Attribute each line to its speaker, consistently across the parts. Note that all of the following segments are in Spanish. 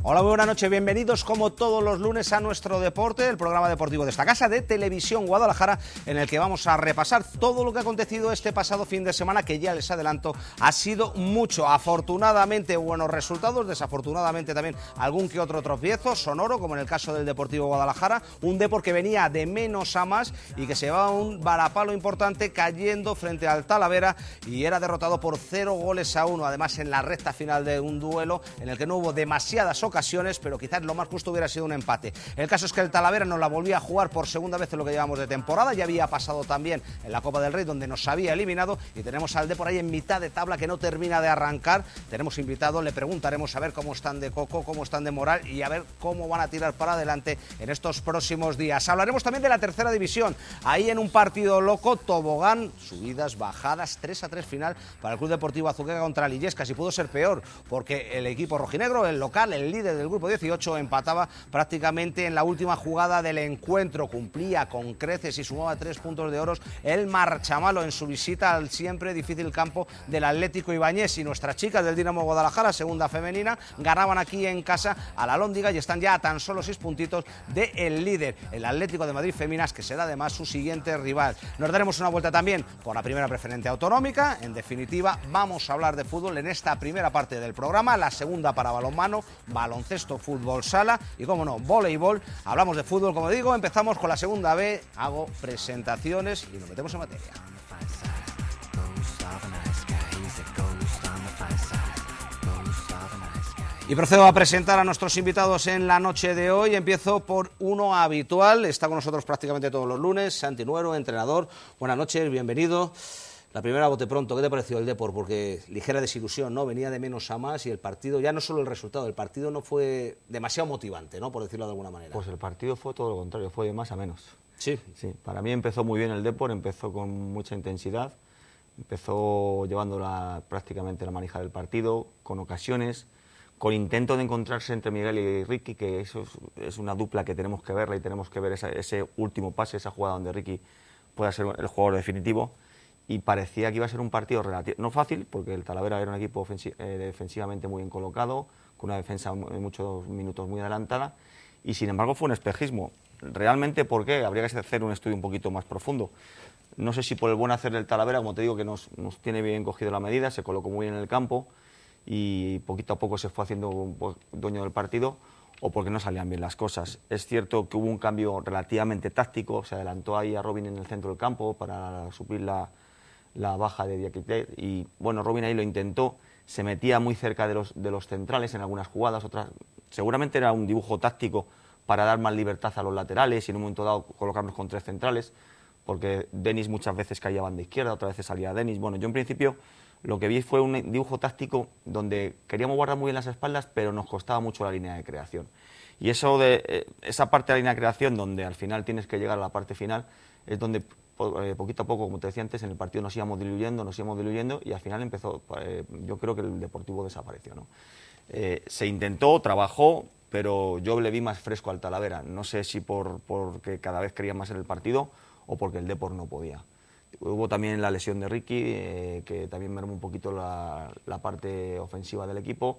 Speaker 1: Hola, muy buenas noches, bienvenidos como todos los lunes a Nuestro Deporte, el programa deportivo de esta casa de Televisión Guadalajara, en el que vamos a repasar todo lo que ha acontecido este pasado fin de semana, que ya les adelanto, ha sido mucho. Afortunadamente buenos resultados, desafortunadamente también algún que otro tropiezo sonoro, como en el caso del Deportivo Guadalajara, un Depor que venía de menos a más y que se llevaba un varapalo importante cayendo frente al Talavera y era derrotado por 0-1, además en la recta final de un duelo en el que no hubo demasiadas ocasiones, pero quizás lo más justo hubiera sido un empate. El caso es que el Talavera nos la volvía a jugar por segunda vez en lo que llevamos de temporada, ya había pasado también en la Copa del Rey, donde nos había eliminado, y tenemos al Depor ahí en mitad de tabla que no termina de arrancar. Tenemos invitado, le preguntaremos a ver cómo están de coco, cómo están de moral y a ver cómo van a tirar para adelante en estos próximos días. Hablaremos también de la tercera división, ahí en un partido loco, tobogán, subidas, bajadas, 3-3 final para el Club Deportivo Azuqueca contra el Illescas, y pudo ser peor, porque el equipo rojinegro, el local, el líder del grupo 18, empataba prácticamente en la última jugada del encuentro, cumplía con creces y sumaba 3 puntos de oro el marchamalo en su visita al siempre difícil campo del Atlético Ibáñez, y nuestras chicas del Dinamo Guadalajara, segunda femenina, ganaban aquí en casa a la Lóndiga y están ya a tan solo 6 puntitos del líder, el Atlético de Madrid Féminas, que será además su siguiente rival. Nos daremos una vuelta también por la primera preferente autonómica. En definitiva, vamos a hablar de fútbol en esta primera parte del programa, la segunda para balonmano, baloncesto, fútbol sala y, como no, voleibol. Hablamos de fútbol, como digo, empezamos con la segunda B, hago presentaciones y nos metemos en materia. Y procedo a presentar a nuestros invitados en la noche de hoy. Empiezo por uno habitual, está con nosotros prácticamente todos los lunes, Santi Nuero, entrenador. Buenas noches, bienvenido. La primera, bote pronto, ¿qué te pareció el Depor? Porque ligera desilusión, ¿no? Venía de menos a más y el partido, ya no solo el resultado, el partido no fue demasiado motivante, ¿no? Por decirlo de alguna manera.
Speaker 2: Pues el partido fue todo lo contrario, fue de más a menos.
Speaker 1: Sí.
Speaker 2: Sí, para mí empezó muy bien el Depor, empezó con mucha intensidad, empezó llevándola prácticamente la manija del partido, con ocasiones, con intento de encontrarse entre Miguel y Ricky, que eso es una dupla que tenemos que verla y tenemos que ver ese último pase, esa jugada donde Ricky pueda ser el jugador definitivo. Y parecía que iba a ser un partido no fácil, porque el Talavera era un equipo defensivamente muy bien colocado, con una defensa en muchos minutos muy adelantada, y sin embargo fue un espejismo. Realmente, ¿por qué? Habría que hacer un estudio un poquito más profundo. No sé si por el buen hacer del Talavera, como te digo, que nos tiene bien cogido la medida, se colocó muy bien en el campo y poquito a poco se fue haciendo dueño del partido, o porque no salían bien las cosas. Es cierto que hubo un cambio relativamente táctico, se adelantó ahí a Robin en el centro del campo para suplir la baja de Diakité, y bueno, Robin ahí lo intentó, se metía muy cerca de los centrales en algunas jugadas, otras seguramente era un dibujo táctico para dar más libertad a los laterales y en un momento dado colocarnos con 3 centrales, porque Denis muchas veces caía banda izquierda, otras veces salía Denis. Bueno, yo en principio lo que vi fue un dibujo táctico donde queríamos guardar muy bien las espaldas, pero nos costaba mucho la línea de creación, y esa parte de la línea de creación, donde al final tienes que llegar a la parte final, es donde poquito a poco, como te decía antes, en el partido nos íbamos diluyendo y al final empezó, yo creo que el Deportivo desapareció, ¿no? Se intentó, trabajó, pero yo le vi más fresco al Talavera. No sé si porque cada vez creía más en el partido o porque el Depor no podía. Hubo también la lesión de Ricky, que también mermó un poquito la parte ofensiva del equipo.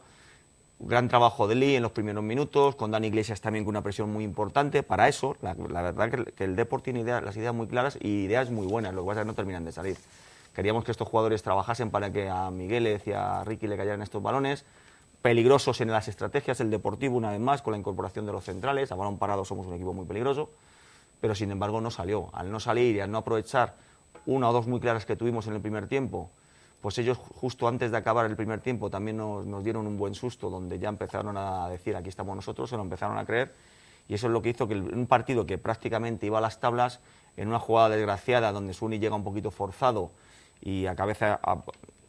Speaker 2: Gran trabajo de Lee en los primeros minutos, con Dani Iglesias también con una presión muy importante. Para eso, la verdad que el Depor tiene las ideas muy claras y ideas muy buenas, lo que pasa es que no terminan de salir. Queríamos que estos jugadores trabajasen para que a Migueles y a Ricky le cayeran estos balones, peligrosos en las estrategias, el Deportivo una vez más, con la incorporación de los centrales. A balón parado somos un equipo muy peligroso, pero sin embargo no salió. Al no salir y al no aprovechar una o dos muy claras que tuvimos en el primer tiempo, pues ellos justo antes de acabar el primer tiempo también nos dieron un buen susto, donde ya empezaron a decir aquí estamos nosotros, se lo empezaron a creer, y eso es lo que hizo que un partido que prácticamente iba a las tablas, en una jugada desgraciada donde Suni llega un poquito forzado y a cabeza,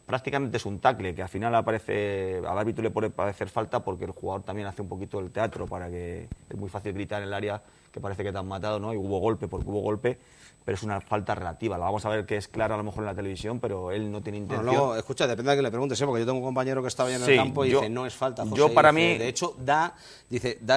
Speaker 2: prácticamente es un tackle que al final al árbitro le puede parecer falta, porque el jugador también hace un poquito el teatro, para que es muy fácil gritar en el área que parece que te han matado, ¿no? Y hubo golpe porque hubo golpe, pero es una falta relativa. La vamos a ver que es clara a lo mejor en la televisión, pero él no tiene intención.
Speaker 1: No, escucha, depende de que le preguntes, porque yo tengo un compañero que estaba ahí en el campo y dice, no es falta, José.
Speaker 2: Yo para mí...
Speaker 1: De hecho, da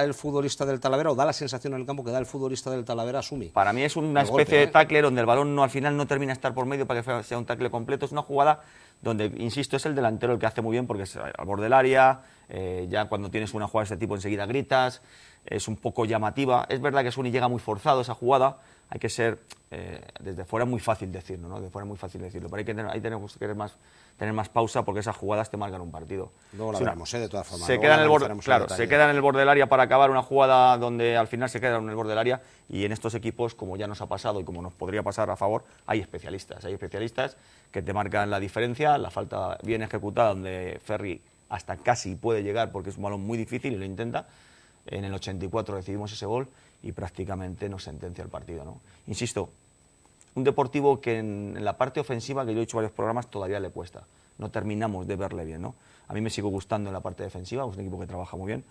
Speaker 1: el futbolista del Talavera, o da la sensación en el campo que da el futbolista del Talavera a Sumi.
Speaker 2: Para mí es una especie de tackle donde el balón al final no termina de estar por medio para que sea un tackle completo. Es una jugada donde, insisto, es el delantero el que hace muy bien, porque es al borde del área, Ya cuando tienes una jugada de este tipo enseguida gritas, es un poco llamativa. Es verdad que Suni llega muy forzado esa jugada, hay que ser, desde fuera es muy fácil decirlo, ¿no? De fuera es muy fácil decirlo, pero ahí tenemos que tener más pausa porque esas jugadas te marcan un partido.
Speaker 1: Luego la veremos, de todas formas.
Speaker 2: Se queda en el borde, claro, se queda en el borde del área para acabar una jugada donde al final se queda en el borde del área, y en estos equipos, como ya nos ha pasado y como nos podría pasar a favor, hay especialistas que te marcan la diferencia, la falta bien ejecutada donde Ferri hasta casi puede llegar porque es un balón muy difícil y lo intenta. En el 84 recibimos ese gol y prácticamente nos sentencia el partido, ¿no? Insisto, un Deportivo que en la parte ofensiva, que yo he hecho varios programas, todavía le cuesta. No terminamos de verle bien, ¿no? A mí me sigue gustando en la parte defensiva, es un equipo que trabaja muy bien.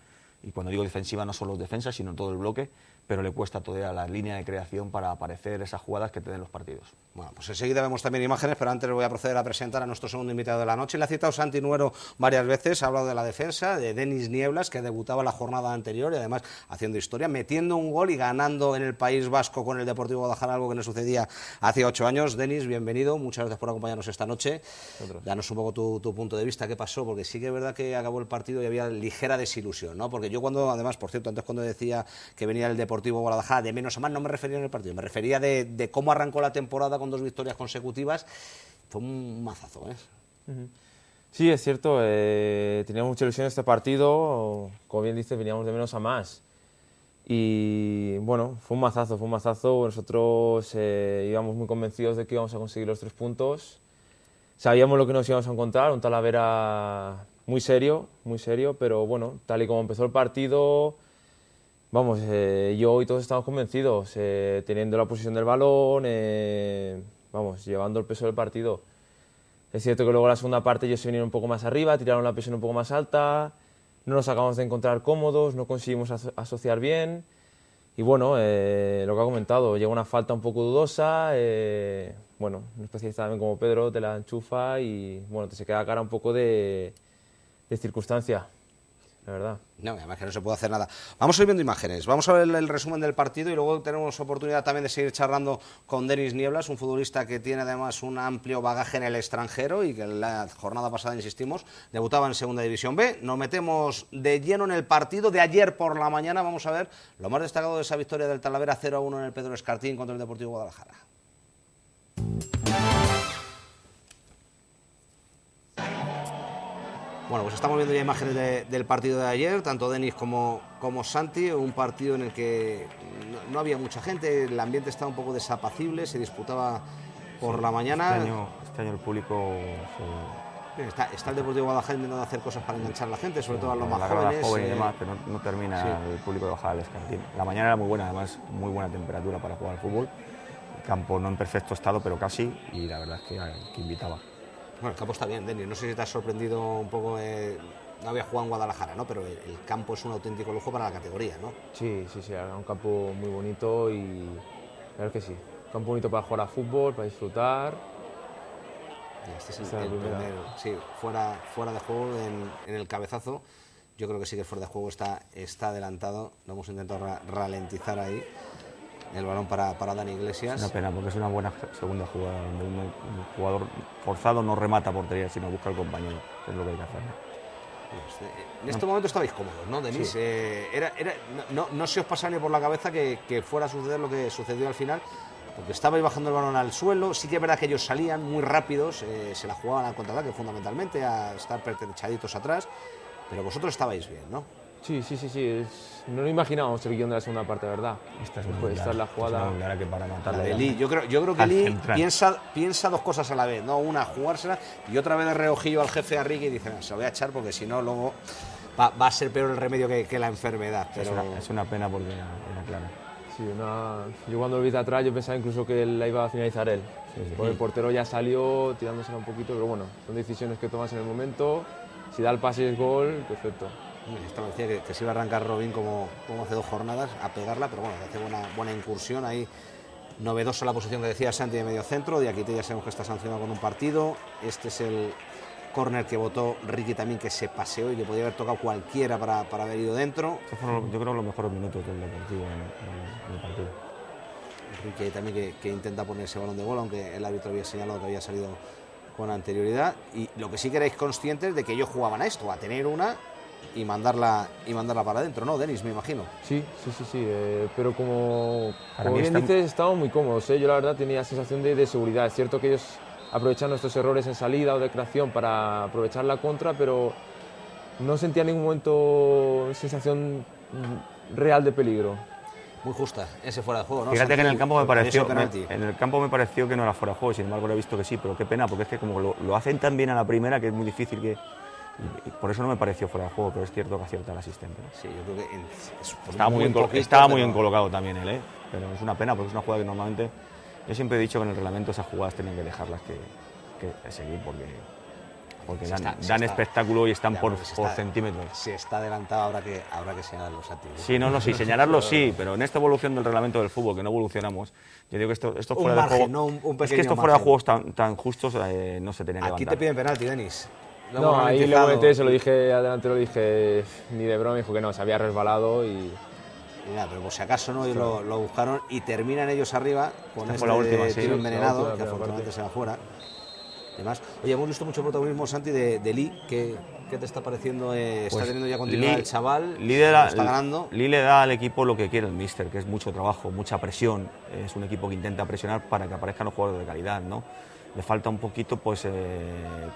Speaker 2: Y cuando digo defensiva no solo los defensas, sino todo el bloque, pero le cuesta todavía la línea de creación para aparecer esas jugadas que te den los partidos.
Speaker 1: Bueno, pues enseguida vemos también imágenes, pero antes voy a proceder a presentar a nuestro segundo invitado de la noche. Le ha citado Santi Nuero varias veces, ha hablado de la defensa, de Denis Nieblas, que debutaba la jornada anterior y además haciendo historia, metiendo un gol y ganando en el País Vasco con el Deportivo Guadalajara, algo que no sucedía hace 8 años. Denis, bienvenido, muchas gracias por acompañarnos esta noche. Danos un poco tu punto de vista, qué pasó, porque sí que es verdad que acabó el partido y había ligera desilusión, ¿no? Porque yo cuando, además, por cierto, antes cuando decía que venía el Deportivo Guadalajara de menos a más, no me refería en el partido, me refería de cómo arrancó la temporada con 2 victorias consecutivas. Fue un mazazo, ¿eh?
Speaker 3: Sí, es cierto, teníamos mucha ilusión en este partido, como bien dices, veníamos de menos a más. Y bueno, fue un mazazo. Nosotros íbamos muy convencidos de que íbamos a conseguir los 3 puntos. Sabíamos lo que nos íbamos a encontrar, un Talavera muy serio, pero bueno, tal y como empezó el partido, vamos, yo y todos estamos convencidos, teniendo la posesión del balón, vamos, llevando el peso del partido. Es cierto que luego en la segunda parte ellos se vinieron un poco más arriba, tiraron la presión un poco más alta, no nos acabamos de encontrar cómodos, no conseguimos asociar bien. Y bueno, lo que ha comentado, llega una falta un poco dudosa, bueno, un especialista también como Pedro te la enchufa y bueno, te se queda cara un poco de circunstancia, la verdad.
Speaker 1: No, además que no se puede hacer nada. Vamos a ir viendo imágenes, vamos a ver el resumen del partido y luego tenemos oportunidad también de seguir charlando con Denis Nieblas, un futbolista que tiene además un amplio bagaje en el extranjero y que en la jornada pasada, insistimos, debutaba en Segunda División B. Nos metemos de lleno en el partido de ayer por la mañana. Vamos a ver lo más destacado de esa victoria del Talavera 0-1 en el Pedro Escartín contra el Deportivo Guadalajara. Bueno, pues estamos viendo ya imágenes del partido de ayer, tanto Denis como Santi, un partido en el que no había mucha gente, el ambiente estaba un poco desapacible, se disputaba por la mañana.
Speaker 2: Este año el público...
Speaker 1: Está el Deportivo Guadalajara intentando hacer cosas para enganchar a la gente, sobre todo a los más jóvenes.
Speaker 2: Joven y demás, pero no termina el público de bajar al Escartín. La mañana era muy buena, además muy buena temperatura para jugar al fútbol. El campo no en perfecto estado, pero casi, y la verdad es que invitaba.
Speaker 1: Bueno, el campo está bien, Denis, no sé si te has sorprendido un poco, no había jugado en Guadalajara, ¿no? Pero el campo es un auténtico lujo para la categoría, ¿no?
Speaker 3: Sí, era un campo muy bonito y claro que sí, un campo bonito para jugar a fútbol, para disfrutar.
Speaker 1: Este es el primer, sí, fuera de juego en el cabezazo. Yo creo que sí que fuera de juego está adelantado. Lo hemos intentado ralentizar ahí. El balón para Dani Iglesias.
Speaker 2: Es una pena porque es una buena segunda jugada donde un jugador forzado no remata portería, sino busca al compañero, que es lo que hay que hacer.
Speaker 1: En este momento estabais cómodos, ¿no, Denis? Sí. No se os pasa ni por la cabeza que fuera a suceder lo que sucedió al final, porque estabais bajando el balón al suelo. Sí que es verdad que ellos salían muy rápidos, se la jugaban al contraataque fundamentalmente, a estar pertrechaditos atrás, pero vosotros estabais bien, ¿no?
Speaker 3: Sí. No lo imaginábamos el guión de la segunda parte, ¿verdad?
Speaker 2: Esta es
Speaker 3: la jugada.
Speaker 2: Esta es que para matarla
Speaker 1: de Lee. Yo creo que Lee piensa 2 cosas a la vez, ¿no? Una, jugársela, y otra vez de reojillo al jefe, a Ricky, y dice, se lo voy a echar porque si no luego va a ser peor el remedio que la enfermedad. Pero...
Speaker 2: Es una pena porque era clara.
Speaker 3: Sí, yo cuando lo vi de atrás yo pensaba incluso que la iba a finalizar él. Porque el portero ya salió tirándosela un poquito, pero bueno, son decisiones que tomas en el momento. Si da el pase y es gol, perfecto.
Speaker 1: Esta me decía que se iba a arrancar Robin como hace 2 jornadas a pegarla, pero bueno, hace buena incursión ahí. Novedosa la posición que decía Santi de medio centro. De aquí ya sabemos que está sancionado con un partido. Este es el córner que votó Ricky también, que se paseó y le podía haber tocado cualquiera para haber ido dentro.
Speaker 2: Yo creo los mejores minutos del Deportivo en el partido.
Speaker 1: Ricky también que intenta poner ese balón de gol, aunque el árbitro había señalado que había salido con anterioridad. Y lo que sí que erais conscientes de que ellos jugaban a esto, a tener una y mandarla para adentro, ¿no, Denis? Me imagino.
Speaker 3: Sí, pero como
Speaker 2: Para mí
Speaker 3: bien dices, estábamos muy cómodos, ¿eh? Yo la verdad tenía sensación de seguridad. Es cierto que ellos aprovechan nuestros errores en salida o de creación para aprovechar la contra, pero no sentía en ningún momento sensación real de peligro.
Speaker 1: Muy justa, ese fuera de juego, ¿no?
Speaker 2: Fíjate que en el campo me pareció que no era fuera de juego, sin embargo lo he visto que sí, pero qué pena, porque es que como lo hacen tan bien a la primera que es muy difícil que... Y por eso no me pareció fuera de juego, pero es cierto que acierta el asistente, ¿no?
Speaker 1: Sí, yo creo que
Speaker 2: estaba muy bien colocado también él, ¿eh? Pero es una pena porque es una jugada que normalmente... Yo siempre he dicho que en el reglamento esas jugadas tienen que dejarlas que seguir porque dan espectáculo y están por centímetros.
Speaker 1: Si está adelantado habrá que señalarlo, Santi.
Speaker 2: Sí, sí, señalarlo sí, pero en esta evolución del reglamento del fútbol, que no evolucionamos, yo digo que esto fuera de juego...
Speaker 1: No, un
Speaker 2: es que estos fuera de juegos tan justos no se tenían que levantar.
Speaker 1: Aquí te piden penalti, Denis.
Speaker 3: No, ahí le comenté, se lo dije al delantero, lo dije ni de broma, me dijo que no, se había resbalado y...
Speaker 1: Mira, pero por si acaso no, ellos lo buscaron y terminan ellos arriba con
Speaker 2: fue la última,
Speaker 1: tiro envenenado,
Speaker 3: última,
Speaker 1: que afortunadamente se va fuera. Además, oye, hemos visto mucho protagonismo, Santi, de Lee. ¿Qué te está pareciendo? ¿Está teniendo ya continuidad el chaval? ¿Está ganando?
Speaker 2: Lee le da al equipo lo que quiere el míster, que es mucho trabajo, mucha presión. Es un equipo que intenta presionar para que aparezcan los jugadores de calidad, ¿no? Le falta un poquito pues,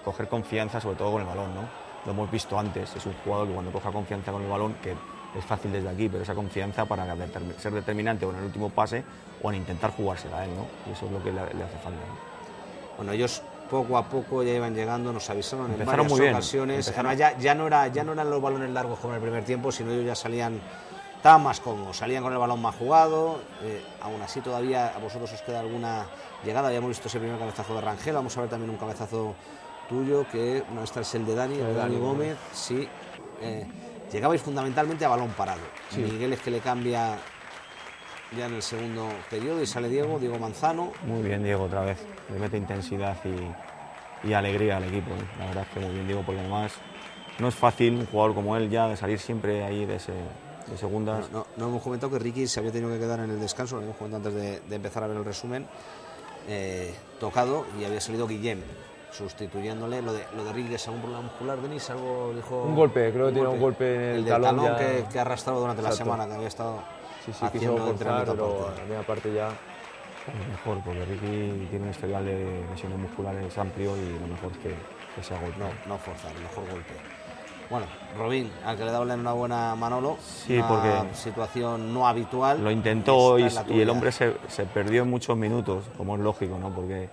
Speaker 2: coger confianza, sobre todo con el balón, ¿no? Lo hemos visto antes, es un jugador que cuando coja confianza con el balón, que es fácil desde aquí, pero esa confianza para ser determinante o en el último pase o en intentar jugársela a él, ¿no? Y eso es lo que le hace falta, ¿no?
Speaker 1: Bueno, ellos poco a poco ya iban llegando, nos avisaron en
Speaker 2: Empezaron
Speaker 1: varias
Speaker 2: muy bien,
Speaker 1: ocasiones.
Speaker 2: empezaron.
Speaker 1: Además, ya no eran los balones largos como en el primer tiempo, sino ellos ya estaban más cómodos, salían con el balón más jugado. Aún así todavía a vosotros os queda alguna llegada. Habíamos visto ese primer cabezazo de Rangel, vamos a ver también un cabezazo tuyo, que no, este es el de Dani Gómez. Sí, llegabais fundamentalmente a balón parado. Sí. Miguel es que le cambia ya en el segundo periodo y sale Diego Manzano.
Speaker 2: Muy bien Diego otra vez, le mete intensidad y alegría al equipo, ¿eh? La verdad es que muy bien Diego, porque además no es fácil un jugador como él ya de salir siempre ahí de segundas.
Speaker 1: No hemos comentado que Ricky se había tenido que quedar en el descanso, lo hemos comentado antes de empezar a ver el resumen, tocado, y había salido Guillem sustituyéndole. Lo de Ricky, ¿es algún problema muscular, Denis? ¿Algo dijo?
Speaker 3: Un golpe, creo que tiene un golpe en el talón ya...
Speaker 1: que ha arrastrado durante la semana, que había estado
Speaker 3: quiso forzar, pero a mí aparte ya...
Speaker 2: Mejor, porque Ricky tiene un historial de lesiones musculares amplio y lo mejor es que sea golpe.
Speaker 1: No forzar, mejor golpe. Bueno, Robín, al que le da una buena Manolo,
Speaker 2: sí, porque
Speaker 1: situación no habitual.
Speaker 2: Lo intentó y el hombre se perdió en muchos minutos, como es lógico, ¿no? Porque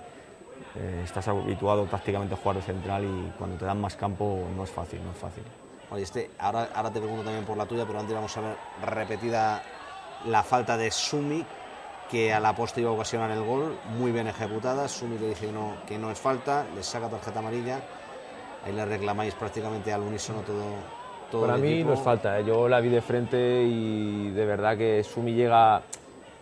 Speaker 2: estás habituado tácticamente a jugar de central y cuando te dan más campo no es fácil.
Speaker 1: Oye, ahora te pregunto también por la tuya, pero antes vamos a ver repetida la falta de Sumi, que a la postre iba a ocasionar el gol, muy bien ejecutada. Sumi le dice que no es falta, le saca tarjeta amarilla. Ahí le reclamáis prácticamente al unísono todo
Speaker 3: Para
Speaker 1: el
Speaker 3: mí
Speaker 1: equipo.
Speaker 3: no es falta, yo la vi de frente y de verdad que Sumi llega...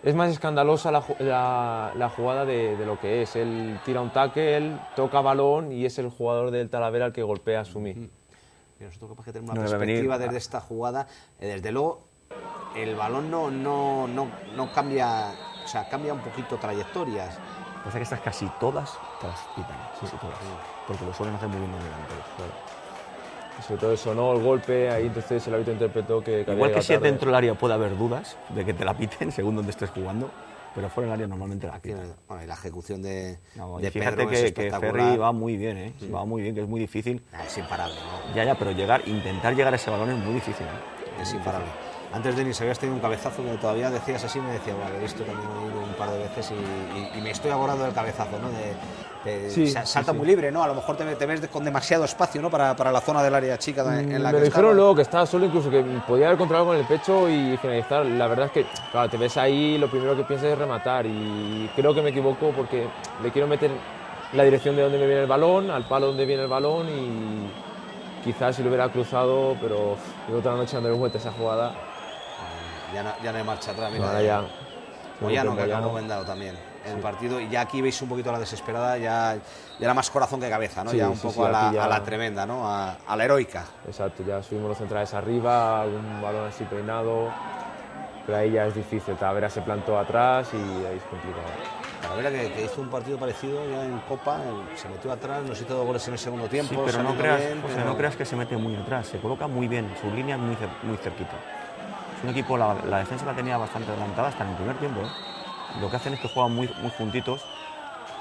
Speaker 3: Es más escandalosa la jugada de lo que es. Él tira un tackle, toca balón y es el jugador del Talavera el que golpea a Sumi.
Speaker 1: Nosotros capaz que tenemos una perspectiva desde esta jugada. Desde luego, el balón no cambia, o sea, cambia un poquito trayectorias.
Speaker 2: Pasa que estas casi todas te las pitan, casi todas, porque lo suelen hacer muy bien los delanteros.
Speaker 3: Sobre todo sonó el golpe, ahí entonces el árbitro interpretó que
Speaker 2: igual que si dentro del área puede haber dudas de que te la piten según donde estés jugando, pero fuera del área normalmente la pitan.
Speaker 1: Bueno, y la ejecución de
Speaker 2: fíjate
Speaker 1: Pedro
Speaker 2: que Ferri va muy bien, ¿eh? Sí. Va muy bien, que es muy difícil.
Speaker 1: Es imparable, ¿no?
Speaker 2: Ya, pero intentar llegar a ese balón es muy difícil, ¿eh?
Speaker 1: Es imparable. Antes, Denis, habías tenido un cabezazo que todavía decías así, me decía, bueno, he visto también un par de veces y me estoy acordando del cabezazo, ¿no? Salta muy libre, ¿no? A lo mejor te ves con demasiado espacio, ¿no? Para la zona del área chica en la que
Speaker 3: me dijeron luego que estaba solo, incluso que podía haber controlado con el pecho y finalizar. La verdad es que, claro, te ves ahí, lo primero que piensas es rematar y creo que me equivoco porque le quiero meter la dirección de donde me viene el balón, al palo donde viene el balón y quizás si lo hubiera cruzado, pero llevo toda la noche dándole vuelta a esa jugada.
Speaker 1: Ya no hay marcha atrás, mira.
Speaker 3: Ahora ya.
Speaker 1: Moyano, que acabó vendado también el partido, y ya aquí veis un poquito a la desesperada, ya era más corazón que cabeza, ¿no?
Speaker 3: Sí,
Speaker 1: ya un poco a la tremenda, ¿no? A la heroica.
Speaker 3: Exacto, ya subimos los centrales arriba, algún balón así peinado, pero ahí ya es difícil. Talavera se plantó atrás y ahí es complicado.
Speaker 1: Talavera que hizo un partido parecido ya en Copa, se metió atrás, nos hizo 2 goles en el segundo tiempo.
Speaker 2: Sí, pero no creas,
Speaker 1: bien,
Speaker 2: José, no creas que se mete muy atrás, se coloca muy bien, sus líneas muy cerquita. Es un equipo, la defensa la tenía bastante adelantada hasta en el primer tiempo. Lo que hacen es que juegan muy juntitos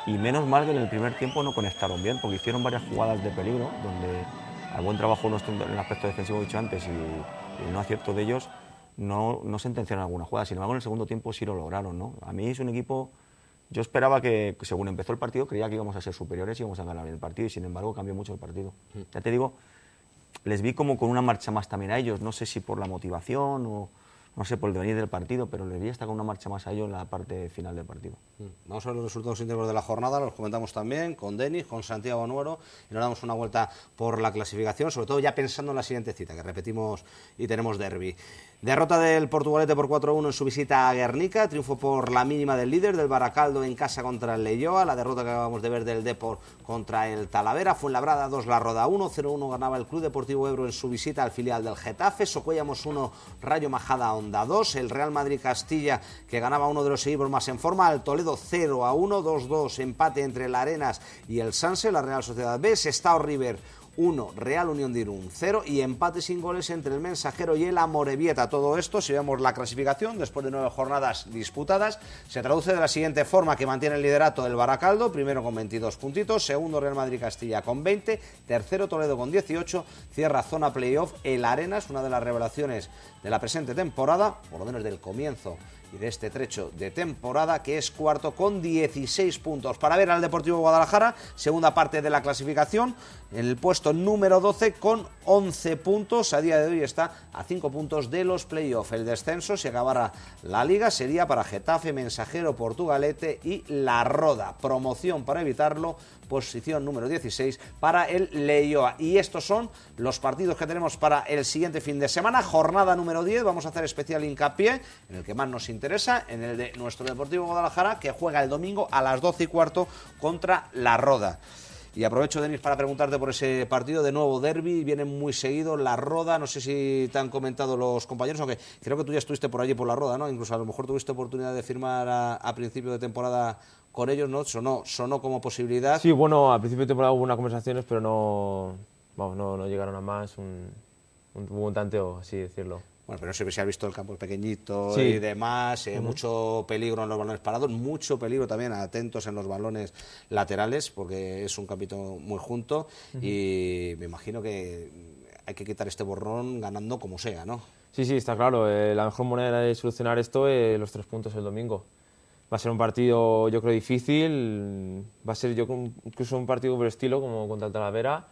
Speaker 2: y menos mal que en el primer tiempo no conectaron bien, porque hicieron varias jugadas de peligro, donde al buen trabajo nuestro en el aspecto defensivo, he dicho antes, y el no acierto de ellos, no sentenciaron alguna jugada. Sin embargo, en el segundo tiempo sí lo lograron, ¿no? A mí es un equipo, yo esperaba que, según empezó el partido, creía que íbamos a ser superiores y íbamos a ganar bien el partido, y sin embargo cambió mucho el partido. Ya te digo, les vi como con una marcha más también a ellos, no sé si por la motivación o no sé por el devenir del partido, pero les vi hasta con una marcha más a ellos en la parte final del partido.
Speaker 1: Vamos a ver los resultados íntegros de la jornada, los comentamos también con Denis, con Santiago Nuero, y nos damos una vuelta por la clasificación, sobre todo ya pensando en la siguiente cita, que repetimos y tenemos derbi. Derrota del Portugalete por 4-1 en su visita a Guernica, triunfo por la mínima del líder, del Baracaldo en casa contra el Leioa, la derrota que acabamos de ver del Depor contra el Talavera, Fuenlabrada 2, La Roda 1, 0-1 ganaba el Club Deportivo Ebro en su visita al filial del Getafe, Socuellamos 1, Rayo Majadahonda 2, el Real Madrid Castilla que ganaba uno de los equipos más en forma, al Toledo 0-1, 2-2 empate entre el Arenas y el Sanse, la Real Sociedad B, Sestao River 1, Real Unión de Irún 0 y empate sin goles entre el Mensajero y el Amorebieta. Todo esto, si vemos la clasificación, después de 9 jornadas disputadas, se traduce de la siguiente forma, que mantiene el liderato el Baracaldo, primero con 22 puntitos, segundo Real Madrid Castilla con 20, tercero Toledo con 18, cierra zona playoff el Arenas, una de las revelaciones de la presente temporada, por lo menos del comienzo y de este trecho de temporada, que es cuarto con 16 puntos. Para ver al Deportivo Guadalajara, segunda parte de la clasificación, en el puesto número 12 con 11 puntos. A día de hoy está a 5 puntos de los playoffs. El descenso, si acabara la liga, sería para Getafe, Mensajero, Portugalete y La Roda. Promoción para evitarlo, posición número 16 para el Leioa. Y estos son los partidos que tenemos para el siguiente fin de semana. Jornada número 10, vamos a hacer especial hincapié en el que más nos interesa, en el de nuestro Deportivo Guadalajara, que juega el domingo a las 12:15 contra La Roda. Y aprovecho, Denis, para preguntarte por ese partido. De nuevo, derbi, viene muy seguido, La Roda. No sé si te han comentado los compañeros, aunque creo que tú ya estuviste por allí, por La Roda, ¿no? Incluso a lo mejor tuviste oportunidad de firmar a principio de temporada con ellos, ¿no? Sonó como posibilidad.
Speaker 3: Sí, bueno, al principio de temporada hubo unas conversaciones, pero no llegaron a más, hubo un tanteo, así decirlo.
Speaker 1: Bueno, pero no sé si has visto el campo pequeñito
Speaker 3: sí.
Speaker 1: Y demás, mucho peligro en los balones parados, mucho peligro también, atentos en los balones laterales, porque es un campito muy junto y me imagino que hay que quitar este borrón ganando como sea, ¿no?
Speaker 3: Sí, está claro, la mejor manera de solucionar esto es los 3 puntos el domingo. Va a ser un partido, yo creo, difícil, va a ser incluso un partido por estilo, como contra el Talavera,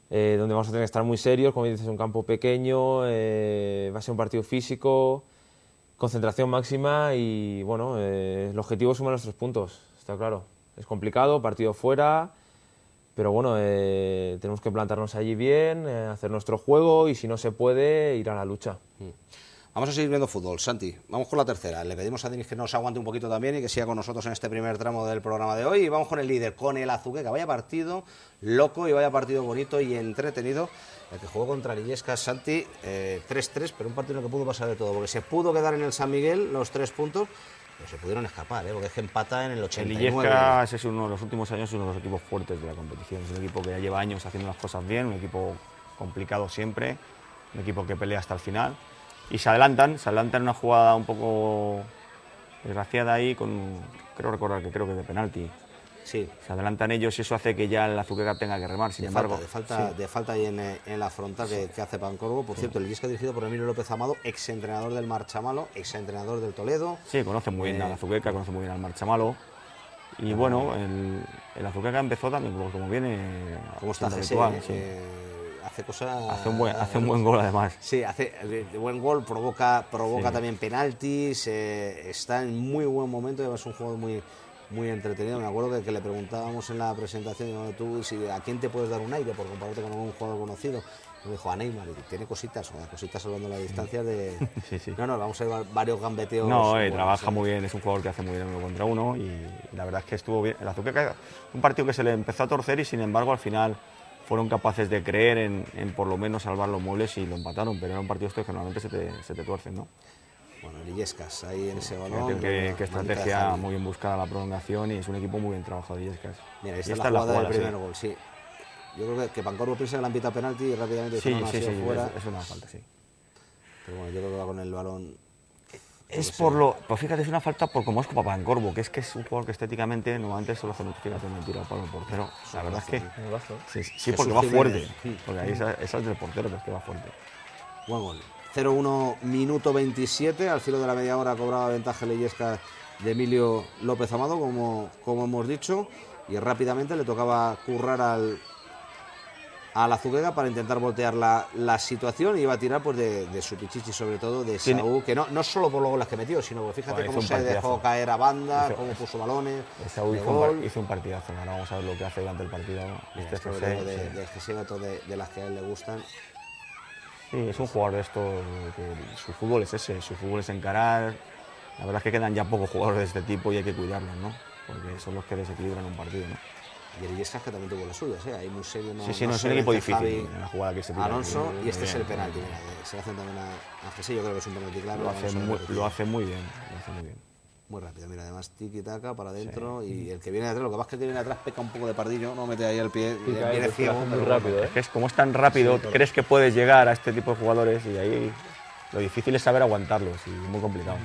Speaker 3: donde vamos a tener que estar muy serios, como dices, un campo pequeño, va a ser un partido físico, concentración máxima y, bueno, el objetivo es sumar los 3 puntos, está claro. Es complicado, partido fuera, pero bueno, tenemos que plantarnos allí bien, hacer nuestro juego y si no se puede, ir a la lucha.
Speaker 1: Vamos a seguir viendo fútbol, Santi. Vamos con la tercera. Le pedimos a Denis que nos aguante un poquito también y que siga con nosotros en este primer tramo del programa de hoy. Y vamos con el líder, con el Azuqueca. Vaya partido loco y vaya partido bonito y entretenido. El que jugó contra Illescas, Santi, 3-3, pero un partido en el que pudo pasar de todo. Porque se pudo quedar en el San Miguel los 3 puntos, pero se pudieron escapar, porque es que empata en el 89.
Speaker 2: El Illescas es uno de los últimos años uno de los equipos fuertes de la competición. Es un equipo que ya lleva años haciendo las cosas bien, un equipo complicado siempre, un equipo que pelea hasta el final. Y se adelantan en una jugada un poco desgraciada ahí, creo recordar que es de penalti.
Speaker 1: Sí.
Speaker 2: Se adelantan ellos y eso hace que ya el Azuqueca tenga que remar, sin embargo.
Speaker 1: De falta ahí en la frontal que hace Pancorvo. Por cierto, el Illescas dirigido por Emilio López Amado, exentrenador del Marchamalo, exentrenador del Toledo.
Speaker 2: Sí, conoce muy bien al Azuqueca, conoce muy bien al Marchamalo. Y bueno, el Azuqueca empezó también como viene.
Speaker 1: Como está
Speaker 2: habitual,
Speaker 1: sí. Hace cosas...
Speaker 2: Hace un buen gol además.
Speaker 1: Sí, hace buen gol, provoca también penaltis, está en muy buen momento, es un juego muy entretenido. Me acuerdo que le preguntábamos en la presentación, tú, ¿a quién te puedes dar un aire por compararte con algún jugador conocido? Me dijo a Neymar, y tiene cositas salvando la distancia de...
Speaker 2: Sí.
Speaker 1: No, vamos a ver varios gambeteos.
Speaker 2: No, trabaja muy bien, es un jugador que hace muy bien uno contra uno y la verdad es que estuvo bien. El Azuqueca, un partido que se le empezó a torcer y sin embargo al final fueron capaces de creer en por lo menos salvar los muebles y lo empataron, pero era un partido que normalmente se te tuercen, ¿no?
Speaker 1: Bueno, Illescas ahí en ese balón.
Speaker 2: Qué estrategia muy bien buscada la prolongación y es un equipo muy bien trabajado Illescas.
Speaker 1: Mira, esta es la jugada del primer gol, sí. Yo creo que Pancorbo piensa que le han pitado penalti y rápidamente fuera.
Speaker 2: Es una falta, sí.
Speaker 1: Pero bueno, yo creo que va con el balón.
Speaker 2: Es pues fíjate, es una falta por como es Copa Pancorbo, que es un jugador que estéticamente normalmente solo hace mucho, fíjate, me tira para el portero. La verdad es que sí, porque va fuerte. Porque ahí esa es del portero, pero es que va fuerte.
Speaker 1: Buen gol. 0-1, minuto 27, al filo de la media hora cobraba ventaja el Illescas de Emilio López Amado, como hemos dicho, y rápidamente le tocaba currar al Azuqueca para intentar voltear la situación y iba a tirar pues de su pichichi, sobre todo de Saúl, que no solo por los goles que metió, sino porque fíjate cómo se dejó caer a banda, cómo puso balones.
Speaker 2: Saúl hizo un partidazo, ahora vamos a ver lo que hace durante el partido.
Speaker 1: De gestiones de las que a él le gustan.
Speaker 2: Sí, es un jugador de esto, que su fútbol es ese, su fútbol es encarar. La verdad es que quedan ya pocos jugadores de este tipo y hay que cuidarlos, ¿no? Porque son los que desequilibran un partido, ¿no?
Speaker 1: Y el Illescas que también tuvo las suyas, ¿eh? Ahí muy serio.
Speaker 2: No es un equipo difícil en la jugada que se tira.
Speaker 1: Alonso, y este es el penalti, mira, se lo hacen también a José, yo creo que es un penalti claro.
Speaker 2: Lo hace muy bien,
Speaker 1: Muy rápido, mira, además tiki-taka para adentro y el que viene de atrás, lo que pasa es que el que viene de atrás peca un poco de pardillo, no mete ahí el pie, y viene ciego.
Speaker 3: Muy rápido, ¿eh?
Speaker 2: Es que como es tan rápido, crees que puedes llegar a este tipo de jugadores y ahí lo difícil es saber aguantarlos y es muy complicado.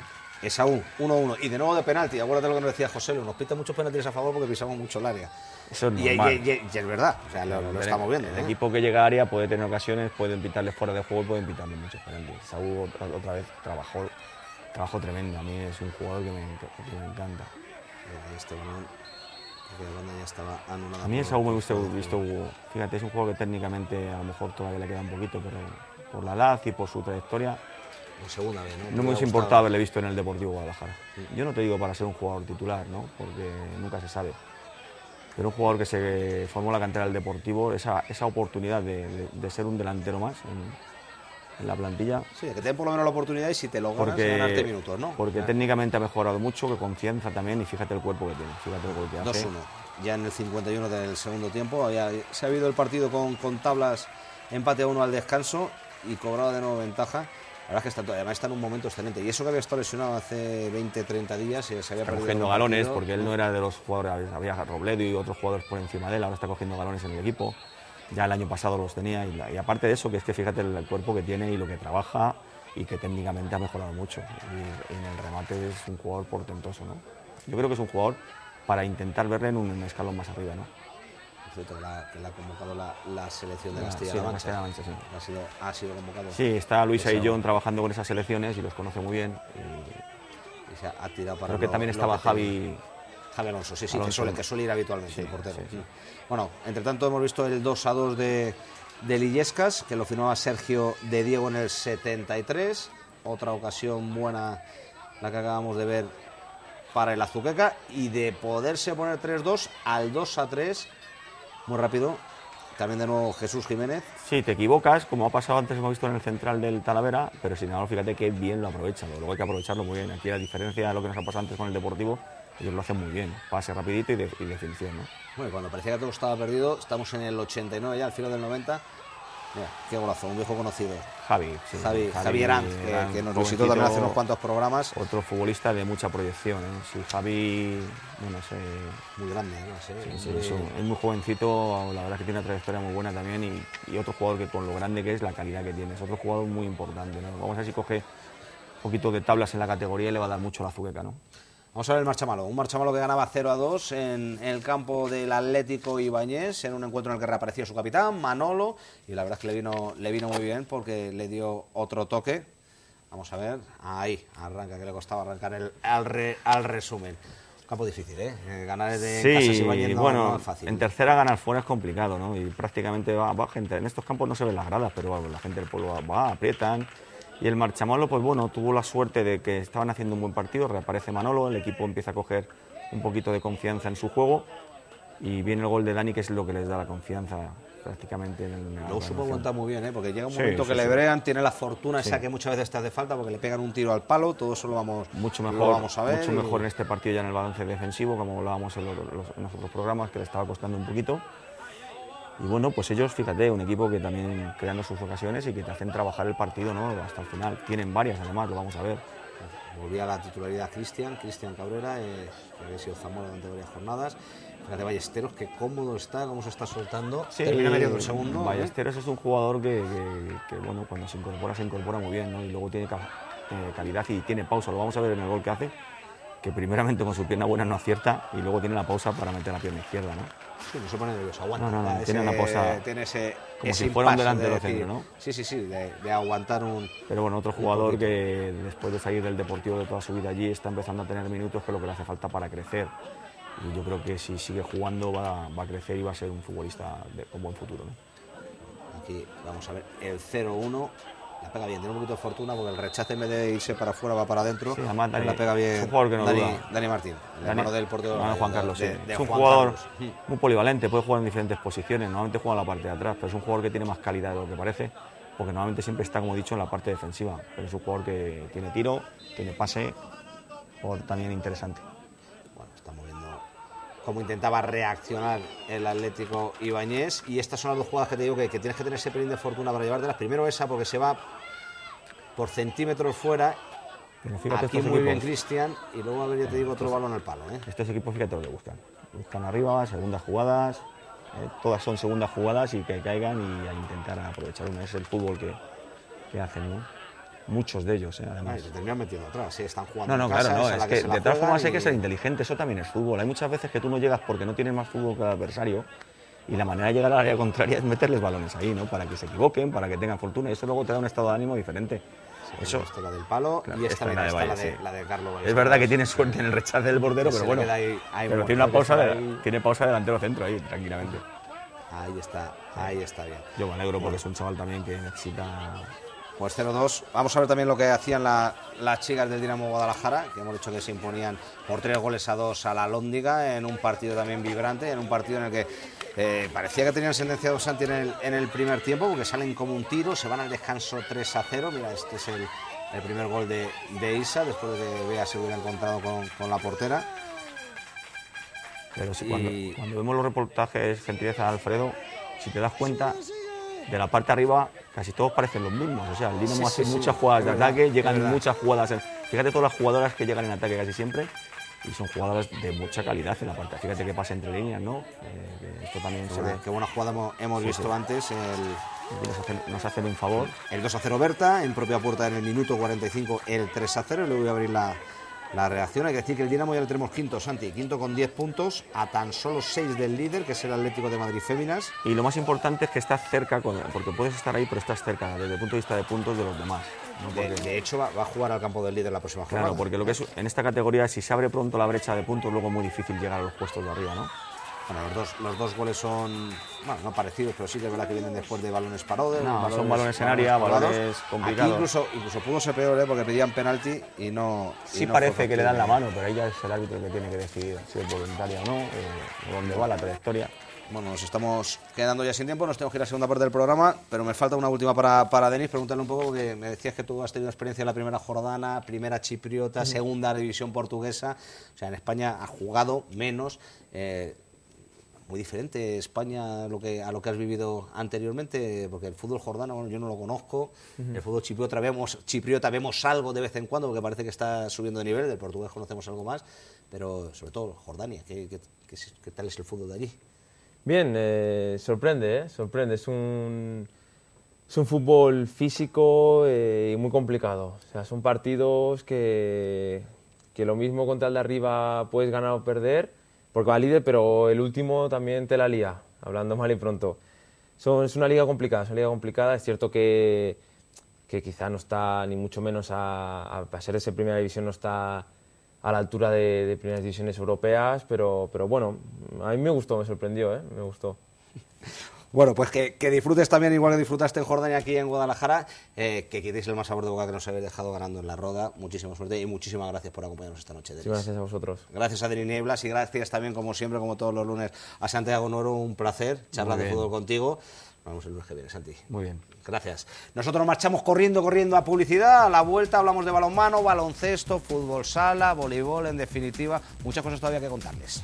Speaker 1: Esaú, 1-1, y de nuevo de penalti, acuérdate lo que nos decía José, nos pita muchos penaltis a favor porque pisamos mucho el área.
Speaker 2: Eso es normal.
Speaker 1: Y es verdad, o sea, lo estamos viendo.
Speaker 2: El equipo que llega a área puede tener ocasiones, pueden pitarles fuera de juego y pueden pitarle muchos penaltis. Esaú otra vez trabajo tremendo, a mí es un jugador que me encanta.
Speaker 1: Este balón, porque la banda ya estaba anulada.
Speaker 2: A mí Esaú me gusta visto, fíjate, es un jugador que técnicamente a lo mejor todavía le queda un poquito, pero por la edad y por su trayectoria,
Speaker 1: en segunda vez,
Speaker 2: no me hubiese importado haberle visto en el Deportivo Guadalajara. Yo no te digo para ser un jugador titular, ¿no? Porque nunca se sabe. Pero un jugador que se formó la cantera del Deportivo, esa oportunidad de ser un delantero más en la plantilla.
Speaker 1: Sí, que te den por lo menos la oportunidad y si te lo ganas, ganarte minutos, ¿no?
Speaker 2: Porque técnicamente ha mejorado mucho, que confianza también y fíjate el cuerpo que tiene, fíjate el gol que hace.
Speaker 1: 2-1, ya en el 51 del segundo tiempo, se ha habido el partido con tablas, empate a 1 al descanso y cobrado de nuevo ventaja. La verdad es que además está en un momento excelente. Y eso que había estado lesionado hace 20-30 días, se había perdido.
Speaker 2: Cogiendo galones, porque él no era de los jugadores, había Robledo y otros jugadores por encima de él, ahora está cogiendo galones en el equipo. Ya el año pasado los tenía y aparte de eso, que es que fíjate el cuerpo que tiene y lo que trabaja y que técnicamente ha mejorado mucho. Y en el remate es un jugador portentoso, ¿no? Yo creo que es un jugador para intentar verle en un escalón más arriba, ¿no?
Speaker 1: Que la ha convocado la selección de Castilla-La Mancha. Sí. Ha sido convocado.
Speaker 2: Sí, está Luis Aillón trabajando con esas selecciones y los conoce muy bien.
Speaker 1: Y se ha tirado para.
Speaker 2: Creo que también estaba Javi
Speaker 1: Alonso, sí, que suele ir habitualmente, el portero. Sí. Bueno, entre tanto hemos visto el 2-2 de Illescas, que lo firmaba Sergio de Diego en el 73. Otra ocasión buena la que acabamos de ver para el Azuqueca. Y de poderse poner 3-2 al 2-3. Muy rápido, también de nuevo Jesús Jiménez.
Speaker 2: Sí, te equivocas, como ha pasado antes, hemos visto en el central del Talavera, pero sin embargo, fíjate que bien lo aprovechan, luego hay que aprovecharlo muy bien. Aquí, a diferencia de lo que nos ha pasado antes con el Deportivo, ellos lo hacen muy bien, pase rapidito y definición, ¿no?
Speaker 1: Bueno, cuando parecía que todo estaba perdido, estamos en el 89 ya, al filo del 90. Mira, qué golazo, un viejo conocido. Javi Arant, que nos visitó también hace unos cuantos programas.
Speaker 2: Otro futbolista de mucha proyección, ¿eh? Sí, Javi, bueno,
Speaker 1: muy grande, además,
Speaker 2: Sí, es muy jovencito, la verdad es que tiene una trayectoria muy buena también y otro jugador que con lo grande que es, la calidad que tiene, es otro jugador muy importante, ¿no? Vamos a ver si coge un poquito de tablas en la categoría y le va a dar mucho a la Azuqueca, ¿no?
Speaker 1: Vamos a ver el Marchamalo, un Marchamalo que ganaba 0-2 en el campo del Atlético Ibáñez, en un encuentro en el que reapareció su capitán, Manolo, y la verdad es que le vino muy bien porque le dio otro toque. Vamos a ver, ahí, arranca, que le costaba arrancar al resumen. Campo difícil, ¿eh? Ganar de Casas Ibáñez no es fácil.
Speaker 2: En tercera ganar fuera es complicado, ¿no? Y prácticamente va gente, en estos campos no se ven las gradas, pero la gente del pueblo va, aprietan. Y el Marchamalo, pues bueno, tuvo la suerte de que estaban haciendo un buen partido, reaparece Manolo, el equipo empieza a coger un poquito de confianza en su juego y viene el gol de Dani, que es lo que les da la confianza prácticamente.
Speaker 1: Luego supo aguantar muy bien, ¿eh? Porque llega un momento que le brean, tiene la fortuna esa que muchas veces te hace falta porque le pegan un tiro al palo, todo eso lo vamos a ver.
Speaker 2: Mucho mejor en este partido ya en el balance defensivo, como hablábamos en los otros programas, que le estaba costando un poquito. Y bueno, pues ellos, fíjate, un equipo que también creando sus ocasiones y que te hacen trabajar el partido, ¿no? Hasta el final. Tienen varias, además, lo vamos a ver.
Speaker 1: Volvía a la titularidad Cristian Cabrera, que había sido Zamora durante varias jornadas. Fíjate, Ballesteros, qué cómodo está, cómo se está soltando.
Speaker 2: Sí,
Speaker 1: termina metiendo el segundo.
Speaker 2: Ballesteros es un jugador que, bueno, cuando se incorpora muy bien, ¿no? Y luego tiene calidad y tiene pausa. Lo vamos a ver en el gol que hace, que primeramente con su pierna buena no acierta y luego tiene la pausa para meter la pierna izquierda, ¿no?
Speaker 1: Sí, no se pone nervioso, aguanta.
Speaker 2: No, tiene la pausa
Speaker 1: tiene ese,
Speaker 2: como
Speaker 1: ese
Speaker 2: si fuera un
Speaker 1: impasse
Speaker 2: delantero
Speaker 1: de decir,
Speaker 2: centro, ¿no?
Speaker 1: Sí, de aguantar un...
Speaker 2: Pero bueno, otro
Speaker 1: un
Speaker 2: jugador
Speaker 1: poquito.
Speaker 2: que después de salir del Deportivo de toda su vida allí está empezando a tener minutos, que es lo que le hace falta para crecer. Y yo creo que si sigue jugando va a crecer y va a ser un futbolista con buen futuro, ¿no?
Speaker 1: Aquí vamos a ver el 0-1. La pega bien, tiene un poquito de fortuna porque el rechace en vez de irse para afuera va para adentro.
Speaker 2: Sí, además
Speaker 1: pero
Speaker 2: Dani,
Speaker 1: la pega bien
Speaker 2: es un jugador que no duda.
Speaker 1: Dani Martín, el hermano del portero
Speaker 2: Juan Carlos, sí.
Speaker 1: de
Speaker 2: Es un
Speaker 1: Juan
Speaker 2: jugador
Speaker 1: Carlos.
Speaker 2: muy polivalente, puede jugar en diferentes posiciones. Normalmente juega en la parte de atrás, pero es un jugador que tiene más calidad de lo que parece, porque normalmente siempre está, como he dicho, en la parte defensiva. Pero es un jugador que tiene tiro, tiene pase, jugador también interesante.
Speaker 1: Bueno, estamos viendo cómo intentaba reaccionar el Atlético Ibáñez. Y estas son las dos jugadas que te digo que tienes que tener ese pelín de fortuna para llevártelas. Primero esa, porque se va por centímetros fuera.
Speaker 2: Pero fíjate
Speaker 1: Aquí
Speaker 2: estos
Speaker 1: muy bien
Speaker 2: equipos.
Speaker 1: Cristian. Y luego, a ver, ya te digo, otro balón al palo.
Speaker 2: Estos equipos, fíjate lo que buscan. Buscan arriba, segundas jugadas, todas son segundas jugadas y que caigan y a intentar aprovechar una. Es el fútbol que hacen, ¿no? Muchos de ellos, además.
Speaker 1: Se terminan metiendo atrás, sí, están jugando.
Speaker 2: No,
Speaker 1: en casa,
Speaker 2: claro, no,
Speaker 1: es a la
Speaker 2: es que
Speaker 1: se la
Speaker 2: de todas
Speaker 1: juegan
Speaker 2: formas hay que
Speaker 1: y-
Speaker 2: ser inteligente, eso también es fútbol. Hay muchas veces que tú no llegas porque no tienes más fútbol que el adversario y la manera de llegar al área contraria es meterles balones ahí, ¿no? Para que se equivoquen, para que tengan fortuna y eso luego te da un estado de ánimo diferente.
Speaker 1: Eso. Esta es la del palo
Speaker 2: Claro,
Speaker 1: y esta,
Speaker 2: es
Speaker 1: mira,
Speaker 2: la de
Speaker 1: esta
Speaker 2: Valle,
Speaker 1: la de Carlos Valle.
Speaker 2: Es verdad que tiene suerte en el rechace del bordero,
Speaker 1: Se
Speaker 2: pero
Speaker 1: le
Speaker 2: bueno,
Speaker 1: queda ahí
Speaker 2: pero
Speaker 1: un
Speaker 2: tiene una pausa,
Speaker 1: poquito ahí.
Speaker 2: tiene pausa delantero centro ahí, tranquilamente.
Speaker 1: Ahí está bien.
Speaker 2: Yo me alegro porque es un chaval también que necesita.
Speaker 1: Pues 0-2. Vamos a ver también lo que hacían las chicas del Dinamo Guadalajara, que hemos dicho que se imponían por 3-2 a la Lóndiga en un partido también vibrante, en un partido en el que parecía que tenían sentenciado Santi en el primer tiempo, porque salen como un tiro, se van al descanso 3-0. Mira, este es el primer gol de Isa, después de que Bea se hubiera encontrado con la portera.
Speaker 2: Pero sí,
Speaker 1: Y-
Speaker 2: cuando vemos los reportajes, gentileza de Alfredo, si te das cuenta, de la parte de arriba casi todos parecen los mismos. O sea, el Dinamo hace muchas jugadas de
Speaker 1: es verdad,
Speaker 2: ataque,
Speaker 1: es
Speaker 2: llegan
Speaker 1: verdad.
Speaker 2: muchas jugadas. Fíjate todas las jugadoras que llegan en ataque casi siempre y son jugadoras de mucha calidad en la parte. Fíjate que pasa entre líneas, ¿no? Que esto también se ve.
Speaker 1: Qué buena jugada hemos
Speaker 2: Sí,
Speaker 1: visto
Speaker 2: sí.
Speaker 1: antes.
Speaker 2: Aquí nos hacen un favor.
Speaker 1: El 2-0 Berta, en propia puerta en el minuto 45 el 3-0. Y le voy a abrir la reacción. Hay que decir que el Dinamo ya le tenemos quinto, Santi. Quinto con 10 puntos, a tan solo 6 del líder, que es el Atlético de Madrid Féminas.
Speaker 2: Y lo más importante es que estás cerca, porque puedes estar ahí, pero estás cerca desde el punto de vista de puntos de los demás. ¿no?
Speaker 1: De hecho, va a jugar al campo del líder la próxima jornada.
Speaker 2: Claro, porque lo que es en esta categoría, si se abre pronto la brecha de puntos, luego es muy difícil llegar a los puestos de arriba, ¿no?
Speaker 1: Bueno, los dos goles son, bueno, no parecidos, pero sí que es verdad que vienen después de balones parodes.
Speaker 2: No, son balones en área,
Speaker 1: jugados.
Speaker 2: balones complicados.
Speaker 1: Aquí incluso pudo ser peor, porque pedían penalti y no.
Speaker 2: Sí
Speaker 1: y no
Speaker 2: parece
Speaker 1: fue
Speaker 2: que le dan la
Speaker 1: factible.
Speaker 2: mano, pero ella es el árbitro que tiene que decidir si es voluntaria o no, dónde va la trayectoria.
Speaker 1: Bueno, nos estamos quedando ya sin tiempo, nos tenemos que ir a la segunda parte del programa, pero me falta una última para Denis, preguntarle un poco, porque me decías que tú has tenido experiencia en la primera jordana, primera chipriota, segunda división portuguesa, o sea, en España has jugado menos, muy diferente España a lo que has vivido anteriormente, porque el fútbol jordano, bueno, yo no lo conozco, el fútbol chipriota vemos algo de vez en cuando, porque parece que está subiendo de nivel, del portugués conocemos algo más, pero sobre todo Jordania, ¿qué tal es el fútbol de allí?
Speaker 3: Bien, sorprende, sorprende. Es un fútbol físico y muy complicado. O sea, son partidos que lo mismo contra el de arriba puedes ganar o perder, porque va líder, pero el último también te la lía, hablando mal y pronto. Es una liga complicada, Es cierto que quizá no está, ni mucho menos a ser ese primera división, no está a la altura de primeras divisiones europeas, pero bueno, a mí me gustó, me sorprendió, me gustó.
Speaker 1: Bueno, pues que disfrutes también, igual que disfrutaste en Jordania, aquí en Guadalajara, que quitéis el más sabor de boca que nos habéis dejado ganando en la Roda. Muchísima suerte y muchísimas gracias por acompañarnos esta noche, Denis.
Speaker 3: Muchas gracias a vosotros.
Speaker 1: Gracias a Denis Nieblas y gracias también, como siempre, como todos los lunes, a Santiago Noro. Un placer charlar de fútbol contigo. Nos vemos el lunes que viene, Santi.
Speaker 2: Muy bien.
Speaker 1: Gracias. Nosotros nos marchamos corriendo a publicidad. A la vuelta hablamos de balonmano, baloncesto, fútbol sala, voleibol, en definitiva, muchas cosas todavía que contarles.